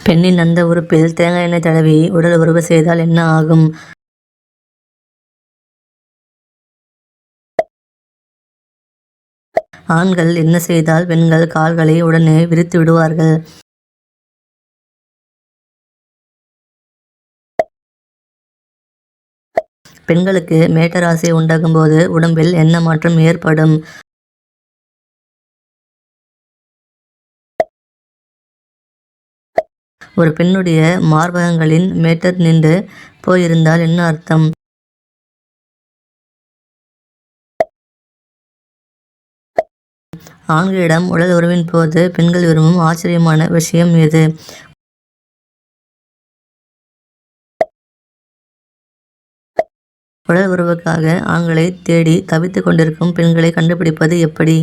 பெண்ணின் அந்த உறுப்பில் தேங்காய் எண்ணெய் தடவி உடல் உறவு செய்தால் என்ன ஆகும்? ஆண்கள் என்ன செய்தால் பெண்கள் கால்களை உடனே விரித்து விடுவார்கள்? பெண்களுக்கு மேட்டராசை உண்டாகும் போது உடம்பில் என்ன மாற்றம் ஏற்படும்? ஒரு பெண்ணுடைய மார்பகங்களின் மேட்டர் நின்று போயிருந்தால் என்ன அர்த்தம்? ஆண்களிடம் உடல் உறவின் போது பெண்கள் விரும்பும் ஆச்சரியமான விஷயம் எது? உடல் உறவுக்காக ஆண்களை தேடி தவித்துக் கொண்டிருக்கும் பெண்களை கண்டுபிடிப்பது எப்படி?